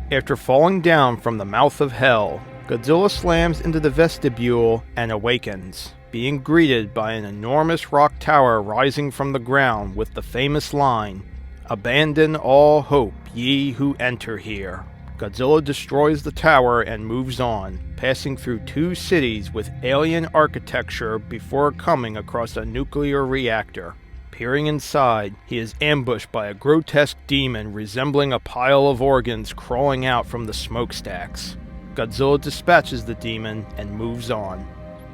After falling down from the mouth of hell, Godzilla slams into the vestibule and awakens, being greeted by an enormous rock tower rising from the ground with the famous line, "Abandon all hope, ye who enter here." Godzilla destroys the tower and moves on, passing through 2 cities with alien architecture before coming across a nuclear reactor. Peering inside, he is ambushed by a grotesque demon resembling a pile of organs crawling out from the smokestacks. Godzilla dispatches the demon and moves on.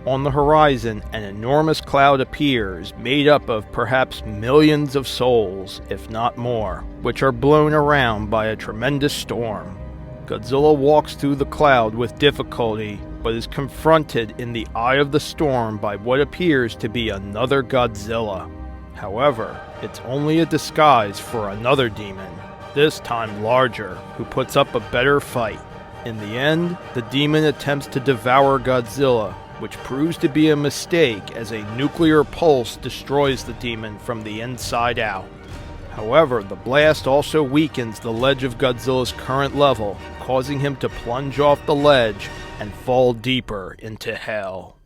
On the horizon, an enormous cloud appears, made up of perhaps millions of souls, if not more, which are blown around by a tremendous storm. Godzilla walks through the cloud with difficulty, but is confronted in the eye of the storm by what appears to be another Godzilla. However, it's only a disguise for another demon, this time larger, who puts up a better fight. In the end, the demon attempts to devour Godzilla, which proves to be a mistake as a nuclear pulse destroys the demon from the inside out. However, the blast also weakens the ledge of Godzilla's current level, causing him to plunge off the ledge and fall deeper into hell.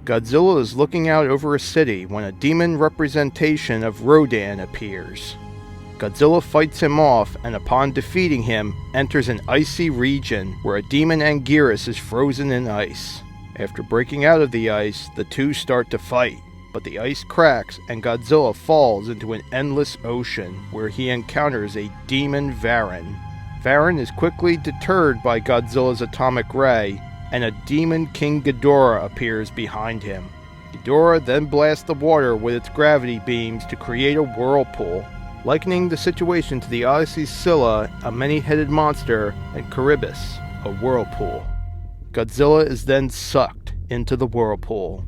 Godzilla is looking out over a city when a demon representation of Rodan appears. Godzilla fights him off and upon defeating him, enters an icy region where a demon Anguirus is frozen in ice. After breaking out of the ice, the two start to fight, but the ice cracks and Godzilla falls into an endless ocean where he encounters a demon Varan. Varan is quickly deterred by Godzilla's atomic ray, and a demon King Ghidorah appears behind him. Ghidorah then blasts the water with its gravity beams to create a whirlpool, likening the situation to the Odyssey's Scylla, a many-headed monster, and Charybdis, a whirlpool. Godzilla is then sucked into the whirlpool.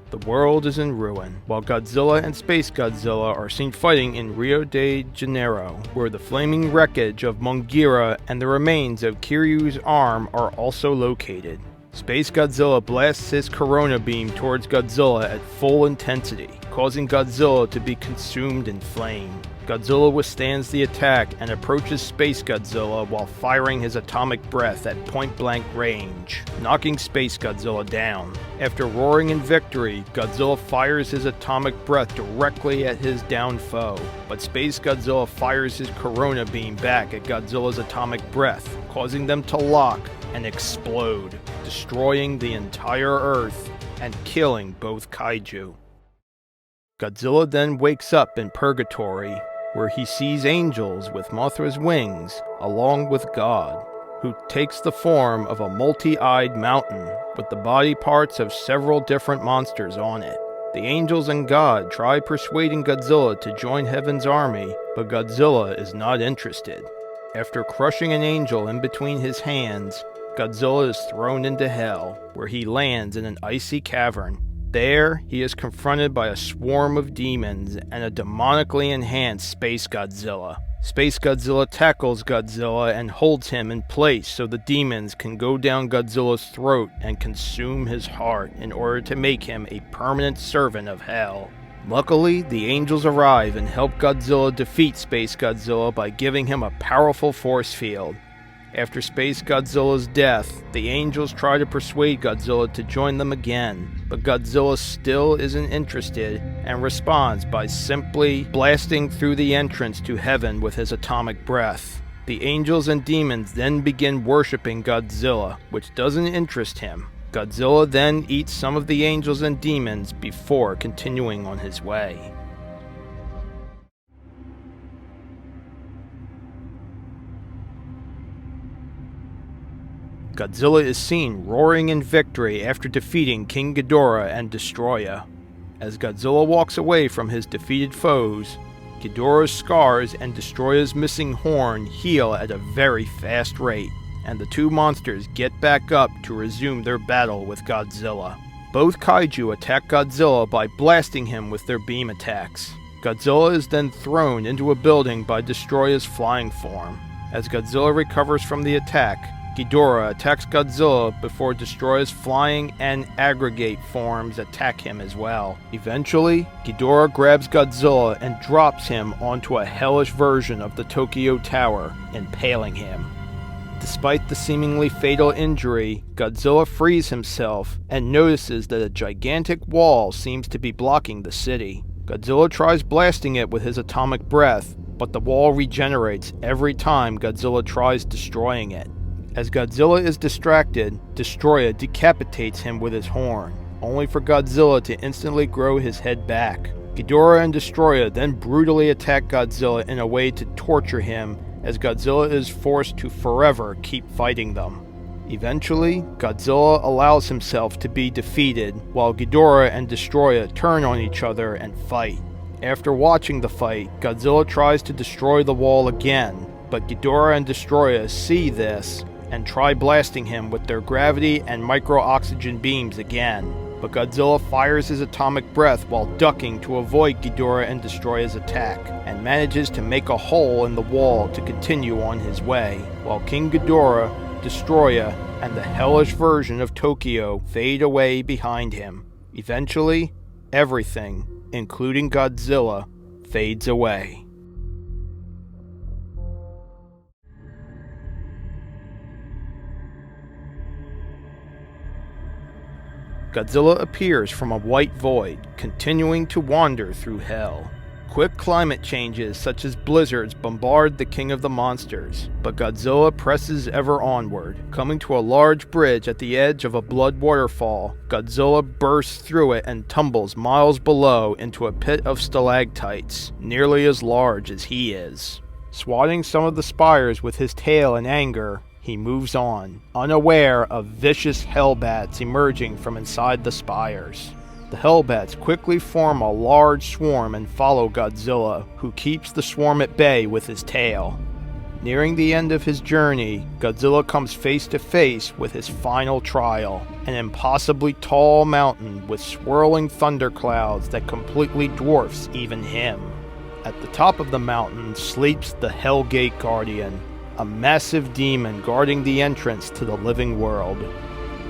The world is in ruin, while Godzilla and SpaceGodzilla are seen fighting in Rio de Janeiro, where the flaming wreckage of Mongira and the remains of Kiryu's arm are also located. SpaceGodzilla blasts his corona beam towards Godzilla at full intensity, causing Godzilla to be consumed in flame. Godzilla withstands the attack and approaches SpaceGodzilla while firing his atomic breath at point-blank range, knocking SpaceGodzilla down. After roaring in victory, Godzilla fires his atomic breath directly at his downed foe, but SpaceGodzilla fires his corona beam back at Godzilla's atomic breath, causing them to lock and explode, destroying the entire Earth and killing both kaiju. Godzilla then wakes up in Purgatory, where he sees angels with Mothra's wings, along with God, who takes the form of a multi-eyed mountain with the body parts of several different monsters on it. The angels and God try persuading Godzilla to join Heaven's army, but Godzilla is not interested. After crushing an angel in between his hands, Godzilla is thrown into hell, where he lands in an icy cavern. There, he is confronted by a swarm of demons and a demonically enhanced SpaceGodzilla. SpaceGodzilla tackles Godzilla and holds him in place so the demons can go down Godzilla's throat and consume his heart in order to make him a permanent servant of hell. Luckily, the angels arrive and help Godzilla defeat SpaceGodzilla by giving him a powerful force field. After SpaceGodzilla's death, the angels try to persuade Godzilla to join them again, but Godzilla still isn't interested and responds by simply blasting through the entrance to heaven with his atomic breath. The angels and demons then begin worshipping Godzilla, which doesn't interest him. Godzilla then eats some of the angels and demons before continuing on his way. Godzilla is seen roaring in victory after defeating King Ghidorah and Destroyah. As Godzilla walks away from his defeated foes, Ghidorah's scars and Destroyah's missing horn heal at a very fast rate, and the two monsters get back up to resume their battle with Godzilla. Both kaiju attack Godzilla by blasting him with their beam attacks. Godzilla is then thrown into a building by Destroyah's flying form. As Godzilla recovers from the attack, Ghidorah attacks Godzilla before Destroyah's flying and aggregate forms attack him as well. Eventually, Ghidorah grabs Godzilla and drops him onto a hellish version of the Tokyo Tower, impaling him. Despite the seemingly fatal injury, Godzilla frees himself and notices that a gigantic wall seems to be blocking the city. Godzilla tries blasting it with his atomic breath, but the wall regenerates every time Godzilla tries destroying it. As Godzilla is distracted, Destroyah decapitates him with his horn, only for Godzilla to instantly grow his head back. Ghidorah and Destroyah then brutally attack Godzilla in a way to torture him, as Godzilla is forced to forever keep fighting them. Eventually, Godzilla allows himself to be defeated, while Ghidorah and Destroyah turn on each other and fight. After watching the fight, Godzilla tries to destroy the wall again, but Ghidorah and Destroyah see this and try blasting him with their gravity and micro-oxygen beams again. But Godzilla fires his atomic breath while ducking to avoid Ghidorah and Destroyah's attack, and manages to make a hole in the wall to continue on his way, while King Ghidorah, Destroyah, and the hellish version of Tokyo fade away behind him. Eventually, everything, including Godzilla, fades away. Godzilla appears from a white void, continuing to wander through hell. Quick climate changes such as blizzards bombard the king of the monsters, but Godzilla presses ever onward. Coming to a large bridge at the edge of a blood waterfall, Godzilla bursts through it and tumbles miles below into a pit of stalactites, nearly as large as he is. Swatting some of the spires with his tail in anger, he moves on, unaware of vicious hellbats emerging from inside the spires. The hellbats quickly form a large swarm and follow Godzilla, who keeps the swarm at bay with his tail. Nearing the end of his journey, Godzilla comes face to face with his final trial, an impossibly tall mountain with swirling thunderclouds that completely dwarfs even him. At the top of the mountain sleeps the Hellgate Guardian, a massive demon guarding the entrance to the living world.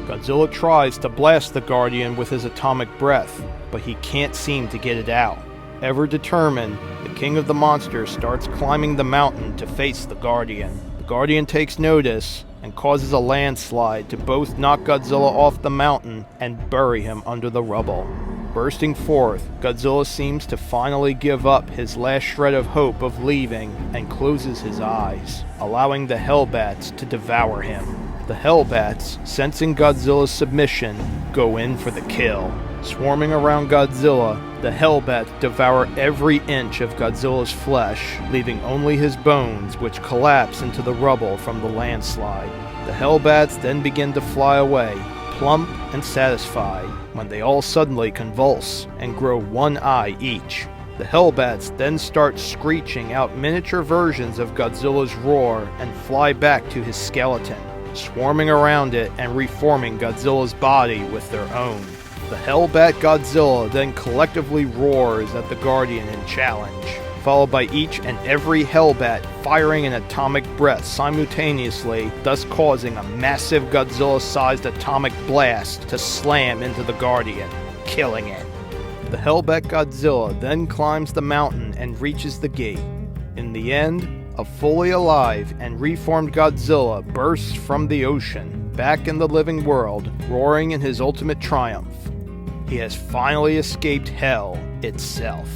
Godzilla tries to blast the Guardian with his atomic breath, but he can't seem to get it out. Ever determined, the king of the monsters starts climbing the mountain to face the Guardian. The Guardian takes notice and causes a landslide to both knock Godzilla off the mountain and bury him under the rubble. Bursting forth, Godzilla seems to finally give up his last shred of hope of leaving and closes his eyes, allowing the Hellbats to devour him. The Hellbats, sensing Godzilla's submission, go in for the kill. Swarming around Godzilla, the Hellbats devour every inch of Godzilla's flesh, leaving only his bones, which collapse into the rubble from the landslide. The Hellbats then begin to fly away, plump and satisfied, when they all suddenly convulse and grow one eye each. The Hellbats then start screeching out miniature versions of Godzilla's roar and fly back to his skeleton, swarming around it and reforming Godzilla's body with their own. The Hellbat Godzilla then collectively roars at the Guardian in challenge, followed by each and every Hellbat firing an atomic breath simultaneously, thus causing a massive Godzilla-sized atomic blast to slam into the Guardian, killing it. The Hellbat Godzilla then climbs the mountain and reaches the gate. In the end, a fully alive and reformed Godzilla bursts from the ocean, back in the living world, roaring in his ultimate triumph. He has finally escaped hell itself.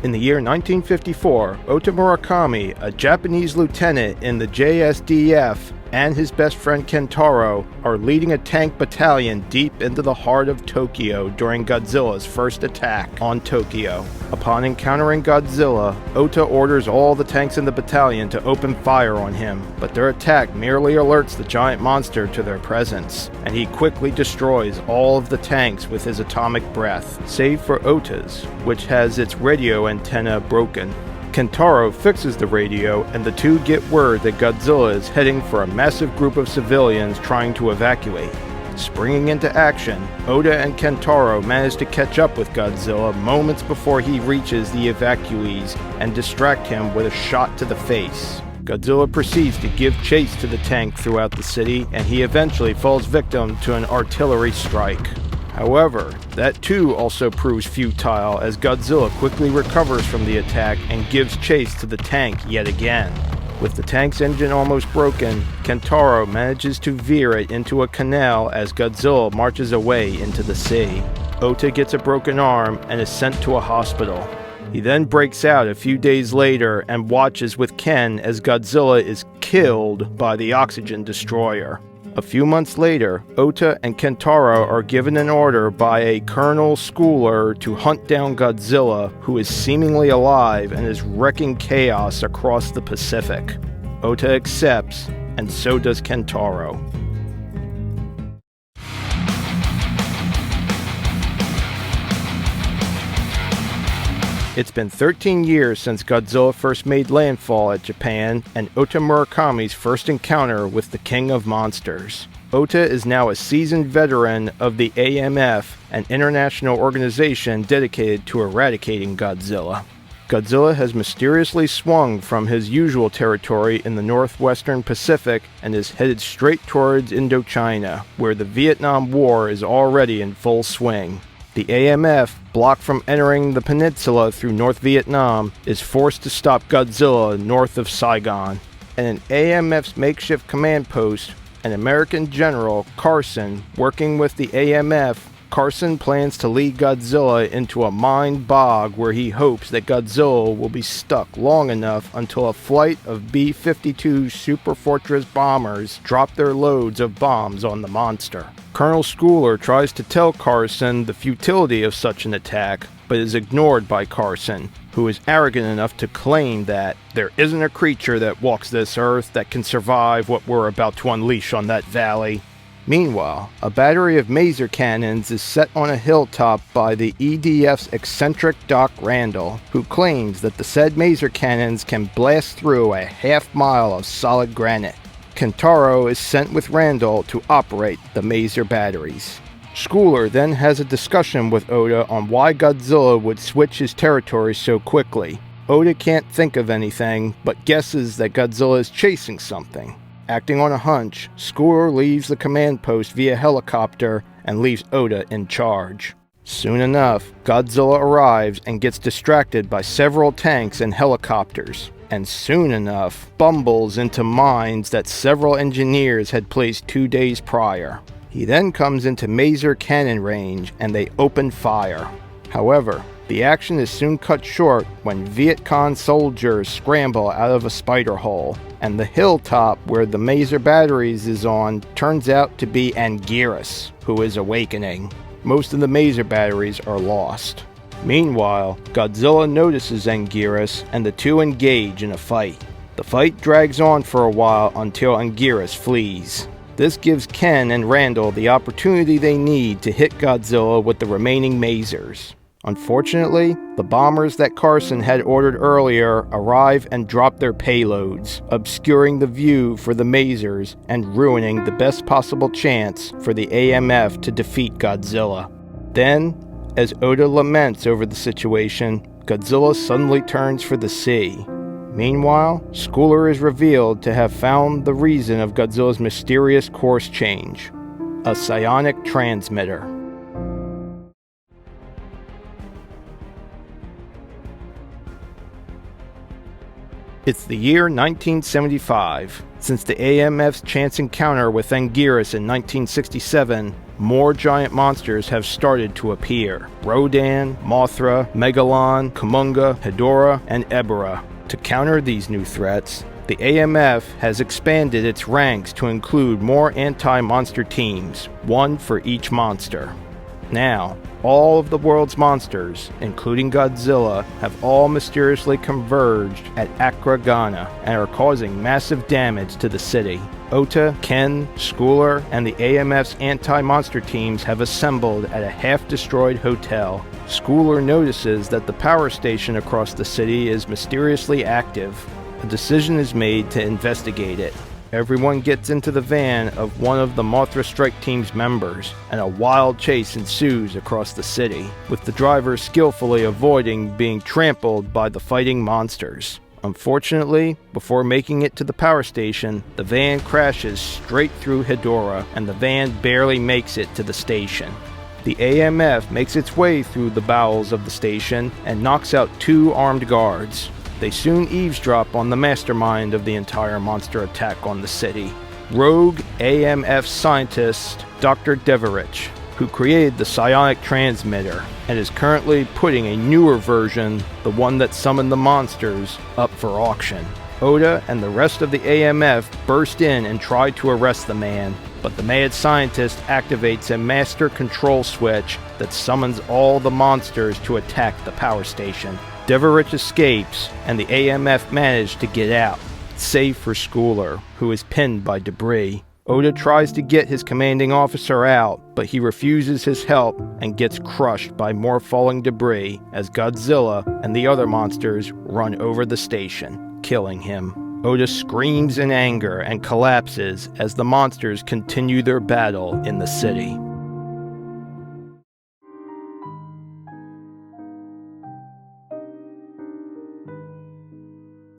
In the year 1954, Ota Murakami, a Japanese lieutenant in the JSDF, and his best friend Kentaro are leading a tank battalion deep into the heart of Tokyo during Godzilla's first attack on Tokyo. Upon encountering Godzilla, Ota orders all the tanks in the battalion to open fire on him, but their attack merely alerts the giant monster to their presence, and he quickly destroys all of the tanks with his atomic breath, save for Ota's, which has its radio antenna broken. Kentaro fixes the radio, and the two get word that Godzilla is heading for a massive group of civilians trying to evacuate. Springing into action, Ota and Kentaro manage to catch up with Godzilla moments before he reaches the evacuees and distract him with a shot to the face. Godzilla proceeds to give chase to the tank throughout the city, and he eventually falls victim to an artillery strike. However, that too also proves futile as Godzilla quickly recovers from the attack and gives chase to the tank yet again. With the tank's engine almost broken, Kentaro manages to veer it into a canal as Godzilla marches away into the sea. Ota gets a broken arm and is sent to a hospital. He then breaks out a few days later and watches with Ken as Godzilla is killed by the oxygen destroyer. A few months later, Ota and Kentaro are given an order by a Colonel Schooler to hunt down Godzilla, who is seemingly alive and is wrecking chaos across the Pacific. Ota accepts, and so does Kentaro. It's been 13 years since Godzilla first made landfall at Japan and Ota Murakami's first encounter with the King of Monsters. Ota is now a seasoned veteran of the AMF, an international organization dedicated to eradicating Godzilla. Godzilla has mysteriously swung from his usual territory in the northwestern Pacific and is headed straight towards Indochina, where the Vietnam War is already in full swing. The AMF, blocked from entering the peninsula through North Vietnam, is forced to stop Godzilla north of Saigon. And an AMF's makeshift command post, an American general, Carson, working with the AMF, Carson plans to lead Godzilla into a mined bog where he hopes that Godzilla will be stuck long enough until a flight of B-52 Super Fortress bombers drop their loads of bombs on the monster. Colonel Schooler tries to tell Carson the futility of such an attack, but is ignored by Carson, who is arrogant enough to claim that there isn't a creature that walks this earth that can survive what we're about to unleash on that valley. Meanwhile, a battery of maser cannons is set on a hilltop by the EDF's eccentric Doc Randall, who claims that the said maser cannons can blast through a half-mile of solid granite. Kentaro is sent with Randall to operate the maser batteries. Schooler then has a discussion with Ota on why Godzilla would switch his territory so quickly. Ota can't think of anything, but guesses that Godzilla is chasing something. Acting on a hunch, Schooler leaves the command post via helicopter and leaves Ota in charge. Soon enough, Godzilla arrives and gets distracted by several tanks and helicopters, and soon enough, bumbles into mines that several engineers had placed 2 days prior. He then comes into maser cannon range and they open fire. However, the action is soon cut short when Viet Cong soldiers scramble out of a spider hole, and the hilltop where the maser batteries is on turns out to be Anguirus, who is awakening. Most of the maser batteries are lost. Meanwhile, Godzilla notices Anguirus and the two engage in a fight. The fight drags on for a while until Anguirus flees. This gives Ken and Randall the opportunity they need to hit Godzilla with the remaining masers. Unfortunately, the bombers that Carson had ordered earlier arrive and drop their payloads, obscuring the view for the masers and ruining the best possible chance for the AMF to defeat Godzilla. Then, as Ota laments over the situation, Godzilla suddenly turns for the sea. Meanwhile, Schooler is revealed to have found the reason of Godzilla's mysterious course change: a psionic transmitter. It's the year 1975. Since the AMF's chance encounter with Anguirus in 1967, more giant monsters have started to appear: Rodan, Mothra, Megalon, Kumonga, Hedorah, and Ebora. To counter these new threats, the AMF has expanded its ranks to include more anti-monster teams, one for each monster. Now, all of the world's monsters, including Godzilla, have all mysteriously converged at Akragana and are causing massive damage to the city. Ota, Ken, Schooler, and the AMF's anti-monster teams have assembled at a half-destroyed hotel. Schooler notices that the power station across the city is mysteriously active. A decision is made to investigate it. Everyone gets into the van of one of the Mothra Strike Team's members, and a wild chase ensues across the city, with the driver skillfully avoiding being trampled by the fighting monsters. Unfortunately, before making it to the power station, the van crashes straight through Hedorah, and the van barely makes it to the station. The AMF makes its way through the bowels of the station and knocks out 2 armed guards. They soon eavesdrop on the mastermind of the entire monster attack on the city, rogue AMF scientist Dr. Deverich, who created the psionic transmitter and is currently putting a newer version, the one that summoned the monsters, up for auction. Ota and the rest of the AMF burst in and try to arrest the man, but the mad scientist activates a master control switch that summons all the monsters to attack the power station. Deverich escapes, and the AMF manage to get out, save for Schooler, who is pinned by debris. Ota tries to get his commanding officer out, but he refuses his help and gets crushed by more falling debris as Godzilla and the other monsters run over the station, killing him. Ota screams in anger and collapses as the monsters continue their battle in the city.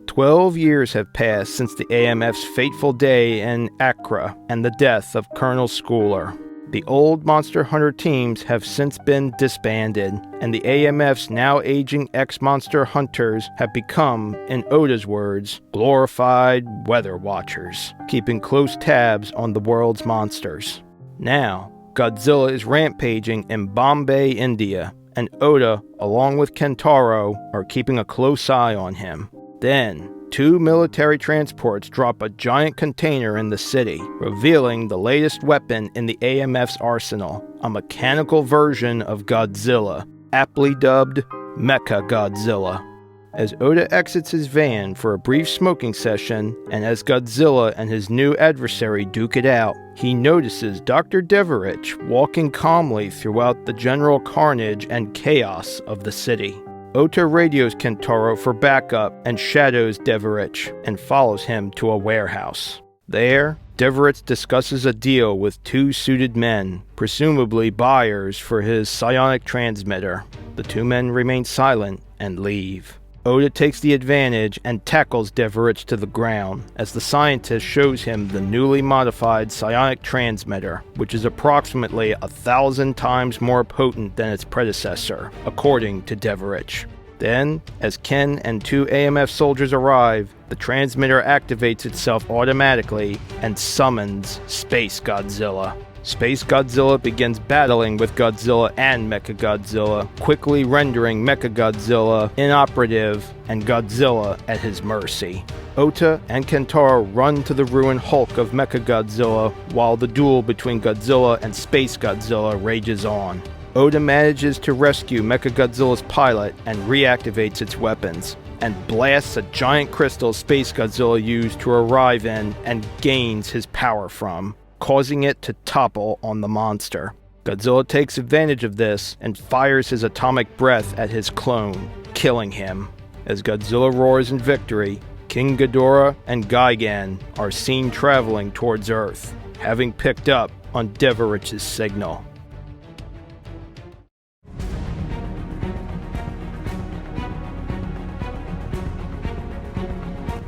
12 years have passed since the AMF's fateful day in Accra and the death of Colonel Schooler. The old Monster Hunter teams have since been disbanded, and the AMF's now aging ex-Monster Hunters have become, in Ota's words, glorified weather watchers, keeping close tabs on the world's monsters. Now, Godzilla is rampaging in Bombay, India, and Ota, along with Kentaro, are keeping a close eye on him. Then, 2 military transports drop a giant container in the city, revealing the latest weapon in the AMF's arsenal, a mechanical version of Godzilla, aptly dubbed Mechagodzilla. As Ota exits his van for a brief smoking session, and as Godzilla and his new adversary duke it out, he notices Dr. Deverich walking calmly throughout the general carnage and chaos of the city. Ota radios Kentaro for backup and shadows Deverich and follows him to a warehouse. There, Deverich discusses a deal with 2 suited men, presumably buyers for his psionic transmitter. The 2 men remain silent and leave. Ota takes the advantage and tackles Deverich to the ground as the scientist shows him the newly modified psionic transmitter, which is approximately 1,000 times more potent than its predecessor, according to Deverich. Then, as Ken and 2 AMF soldiers arrive, the transmitter activates itself automatically and summons SpaceGodzilla. SpaceGodzilla begins battling with Godzilla and Mechagodzilla, quickly rendering Mechagodzilla inoperative and Godzilla at his mercy. Ota and Kentaro run to the ruined hulk of Mechagodzilla while the duel between Godzilla and SpaceGodzilla rages on. Ota manages to rescue Mechagodzilla's pilot and reactivates its weapons, and blasts a giant crystal SpaceGodzilla used to arrive in and gains his power from, causing it to topple on the monster. Godzilla takes advantage of this and fires his atomic breath at his clone, killing him. As Godzilla roars in victory, King Ghidorah and Gigan are seen traveling towards Earth, having picked up on Deverich's signal.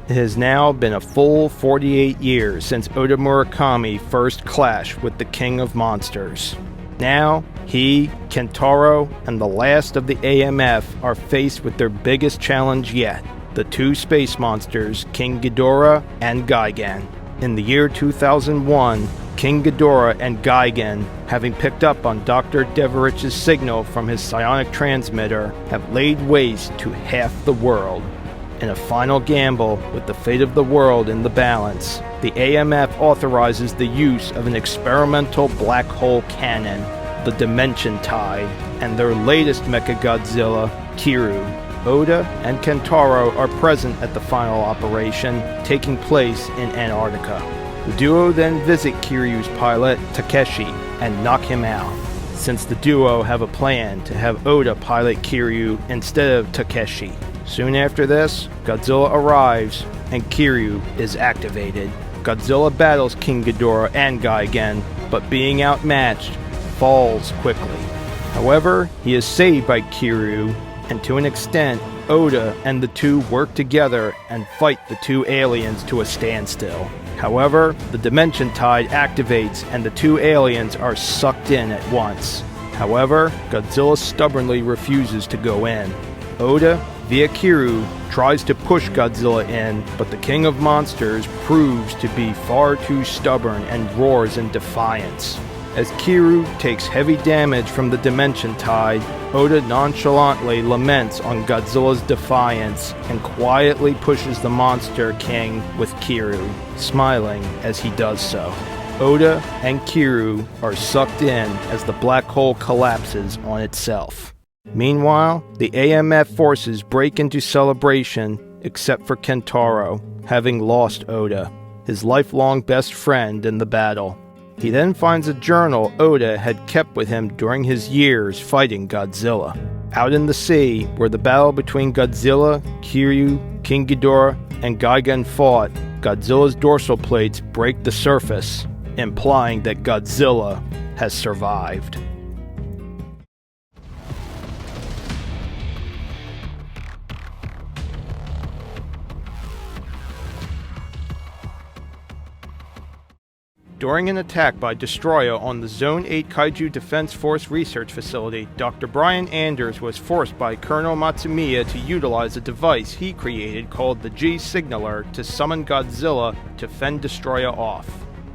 It has now been a full 48 years since Ota Murakami first clashed with the King of Monsters. Now, he, Kentaro, and the last of the AMF are faced with their biggest challenge yet, the 2 space monsters, King Ghidorah and Gigan. In the year 2001, King Ghidorah and Gigan, having picked up on Dr. Deverich's signal from his psionic transmitter, have laid waste to half the world. In a final gamble with the fate of the world in the balance, the AMF authorizes the use of an experimental black hole cannon, the Dimension Tide, and their latest Mechagodzilla, Kiryu. Ota and Kentaro are present at the final operation, taking place in Antarctica. The duo then visit Kiryu's pilot, Takeshi, and knock him out, since the duo have a plan to have Ota pilot Kiryu instead of Takeshi. Soon after this, Godzilla arrives, and Kiryu is activated. Godzilla battles King Ghidorah and Gigan, but being outmatched, falls quickly. However, he is saved by Kiryu, and to an extent, Ota and the two work together and fight the two aliens to a standstill. However, the Dimension Tide activates and the two aliens are sucked in at once. However, Godzilla stubbornly refuses to go in. Ota, via Kiryu, tries to push Godzilla in, but the King of Monsters proves to be far too stubborn and roars in defiance. As Kiryu takes heavy damage from the Dimension Tide, Ota nonchalantly laments on Godzilla's defiance and quietly pushes the Monster King with Kiryu, smiling as he does so. Ota and Kiryu are sucked in as the black hole collapses on itself. Meanwhile, the AMF forces break into celebration, except for Kentaro, having lost Ota, his lifelong best friend in the battle. He then finds a journal Ota had kept with him during his years fighting Godzilla. Out in the sea, where the battle between Godzilla, Kiryu, King Ghidorah, and Gigan fought, Godzilla's dorsal plates break the surface, implying that Godzilla has survived. During an attack by Destroyah on the Zone 8 Kaiju Defense Force Research Facility, Dr. Brian Anders was forced by Colonel Matsumiya to utilize a device he created called the G-Signaler to summon Godzilla to fend Destroyah off.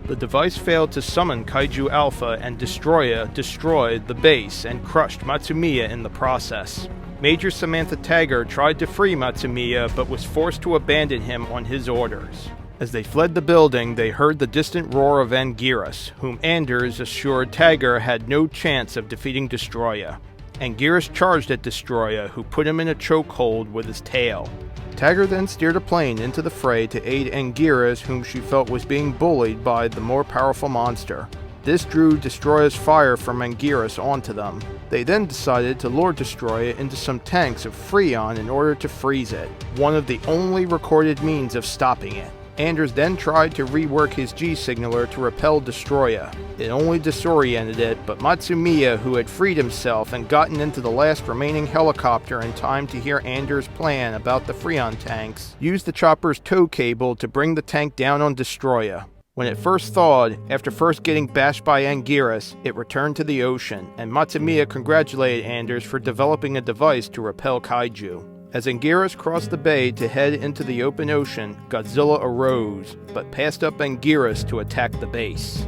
The device failed to summon Kaiju Alpha, and Destroyah destroyed the base and crushed Matsumiya in the process. Major Samantha Taggart tried to free Matsumiya but was forced to abandon him on his orders. As they fled the building, they heard the distant roar of Anguirus, whom Anders assured Taggart had no chance of defeating Destroyah. Anguirus charged at Destroyah, who put him in a chokehold with his tail. Taggart then steered a plane into the fray to aid Anguirus, whom she felt was being bullied by the more powerful monster. This drew Destroyah's fire from Anguirus onto them. They then decided to lure Destroyah into some tanks of Freon in order to freeze it, one of the only recorded means of stopping it. Anders then tried to rework his G-Signaler to repel Destroyah. It only disoriented it, but Matsumiya, who had freed himself and gotten into the last remaining helicopter in time to hear Anders' plan about the Freon tanks, used the chopper's tow cable to bring the tank down on Destroyah. When it first thawed, after first getting bashed by Anguirus, it returned to the ocean, and Matsumiya congratulated Anders for developing a device to repel Kaiju. As Anguirus crossed the bay to head into the open ocean, Godzilla arose, but passed up Anguirus to attack the base.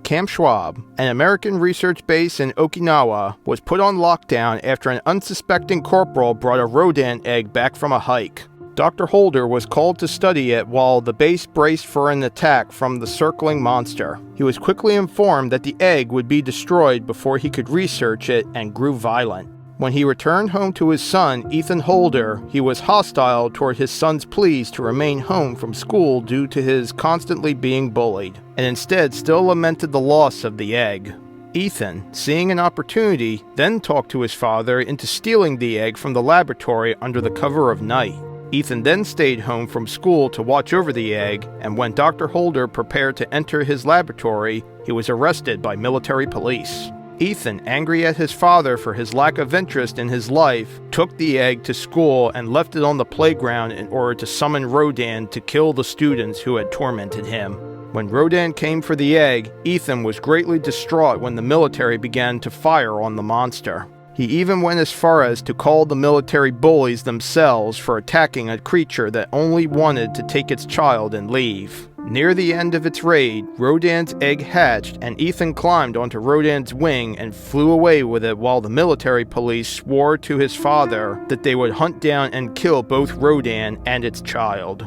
Camp Schwab, an American research base in Okinawa, was put on lockdown after an unsuspecting corporal brought a Rodan egg back from a hike. Dr. Holder was called to study it while the base braced for an attack from the circling monster. He was quickly informed that the egg would be destroyed before he could research it and grew violent. When he returned home to his son, Ethan Holder, he was hostile toward his son's pleas to remain home from school due to his constantly being bullied, and instead still lamented the loss of the egg. Ethan, seeing an opportunity, then talked to his father into stealing the egg from the laboratory under the cover of night. Ethan then stayed home from school to watch over the egg, and when Dr. Holder prepared to enter his laboratory, he was arrested by military police. Ethan, angry at his father for his lack of interest in his life, took the egg to school and left it on the playground in order to summon Rodan to kill the students who had tormented him. When Rodan came for the egg, Ethan was greatly distraught when the military began to fire on the monster. He even went as far as to call the military bullies themselves for attacking a creature that only wanted to take its child and leave. Near the end of its raid, Rodan's egg hatched, and Ethan climbed onto Rodan's wing and flew away with it while the military police swore to his father that they would hunt down and kill both Rodan and its child.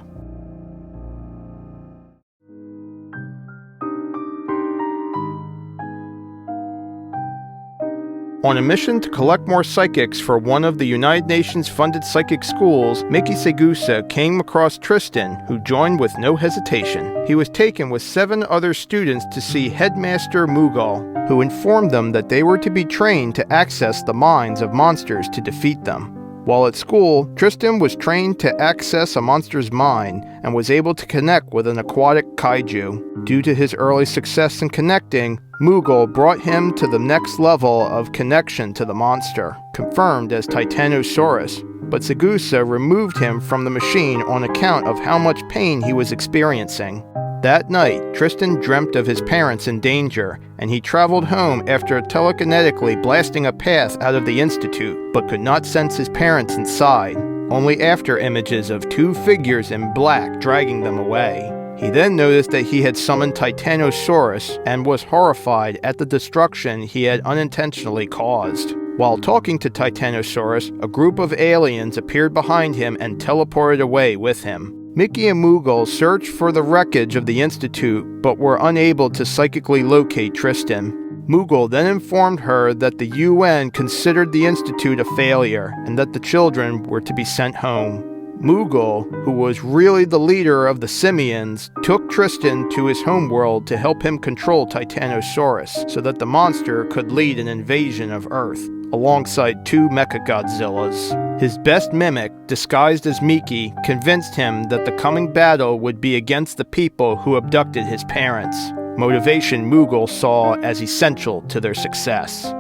On a mission to collect more psychics for one of the United Nations-funded psychic schools, Mechagodzilla came across Tristan, who joined with no hesitation. He was taken with 7 other students to see Headmaster Mughal, who informed them that they were to be trained to access the minds of monsters to defeat them. While at school, Tristan was trained to access a monster's mind and was able to connect with an aquatic kaiju. Due to his early success in connecting, Mughal brought him to the next level of connection to the monster, confirmed as Titanosaurus, but Segusa removed him from the machine on account of how much pain he was experiencing. That night, Tristan dreamt of his parents in danger, and he traveled home after telekinetically blasting a path out of the Institute, but could not sense his parents inside, only after images of 2 figures in black dragging them away. He then noticed that he had summoned Titanosaurus and was horrified at the destruction he had unintentionally caused. While talking to Titanosaurus, a group of aliens appeared behind him and teleported away with him. Mickey and Mughal searched for the wreckage of the Institute, but were unable to psychically locate Tristan. Mughal then informed her that the UN considered the Institute a failure, and that the children were to be sent home. Mughal, who was really the leader of the Simians, took Tristan to his homeworld to help him control Titanosaurus, so that the monster could lead an invasion of Earth, alongside 2 Mechagodzillas. His best mimic, disguised as Miki, convinced him that the coming battle would be against the people who abducted his parents, motivation Mughal saw as essential to their success.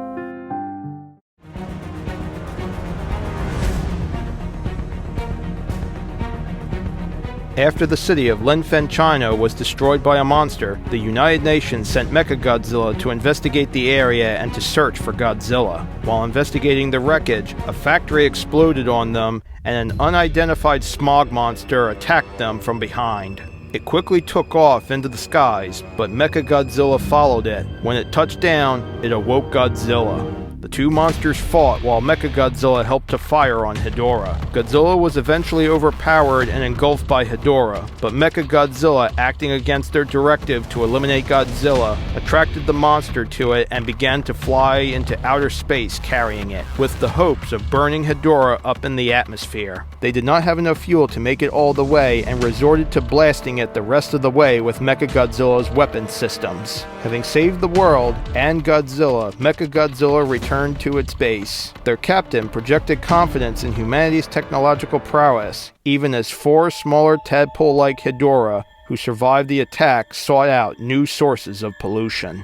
After the city of Linfen, China was destroyed by a monster, the United Nations sent Mechagodzilla to investigate the area and to search for Godzilla. While investigating the wreckage, a factory exploded on them and an unidentified smog monster attacked them from behind. It quickly took off into the skies, but Mechagodzilla followed it. When it touched down, it awoke Godzilla. The 2 monsters fought while Mechagodzilla helped to fire on Hedorah. Godzilla was eventually overpowered and engulfed by Hedorah, but Mechagodzilla, acting against their directive to eliminate Godzilla, attracted the monster to it and began to fly into outer space carrying it, with the hopes of burning Hedorah up in the atmosphere. They did not have enough fuel to make it all the way and resorted to blasting it the rest of the way with Mechagodzilla's weapon systems. Having saved the world and Godzilla, Mechagodzilla returned to its base. Their captain projected confidence in humanity's technological prowess, even as 4 smaller tadpole-like Hedorah, who survived the attack, sought out new sources of pollution.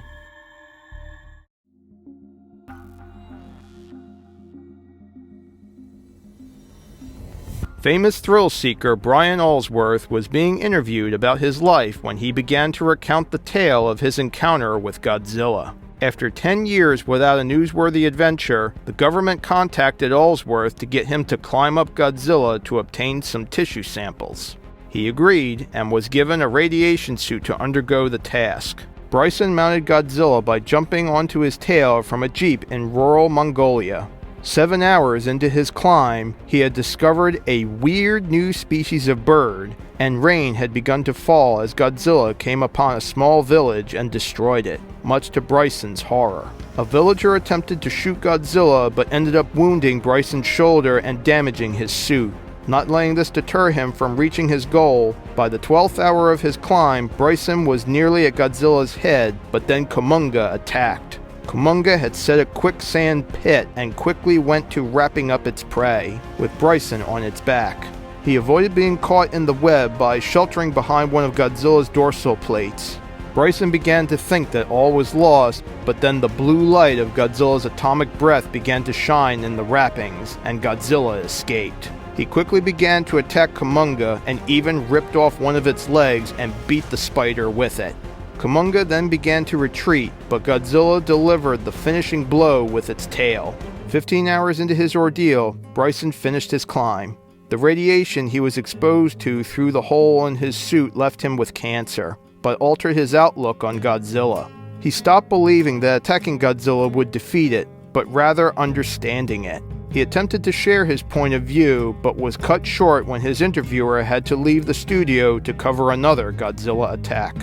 Famous thrill seeker Brian Allsworth was being interviewed about his life when he began to recount the tale of his encounter with Godzilla. After 10 years without a newsworthy adventure, the government contacted Allsworth to get him to climb up Godzilla to obtain some tissue samples. He agreed and was given a radiation suit to undergo the task. Bryson mounted Godzilla by jumping onto his tail from a jeep in rural Mongolia. 7 hours into his climb, he had discovered a weird new species of bird, and rain had begun to fall as Godzilla came upon a small village and destroyed it, much to Bryson's horror. A villager attempted to shoot Godzilla but ended up wounding Bryson's shoulder and damaging his suit. Not letting this deter him from reaching his goal, by the 12th hour of his climb, Bryson was nearly at Godzilla's head, but then Kumonga attacked. Kumonga had set a quicksand pit and quickly went to wrapping up its prey, with Bryson on its back. He avoided being caught in the web by sheltering behind one of Godzilla's dorsal plates. Bryson began to think that all was lost, but then the blue light of Godzilla's atomic breath began to shine in the wrappings, and Godzilla escaped. He quickly began to attack Kumonga and even ripped off one of its legs and beat the spider with it. Kumonga then began to retreat, but Godzilla delivered the finishing blow with its tail. 15 hours into his ordeal, Bryson finished his climb. The radiation he was exposed to through the hole in his suit left him with cancer, but altered his outlook on Godzilla. He stopped believing that attacking Godzilla would defeat it, but rather understanding it. He attempted to share his point of view, but was cut short when his interviewer had to leave the studio to cover another Godzilla attack.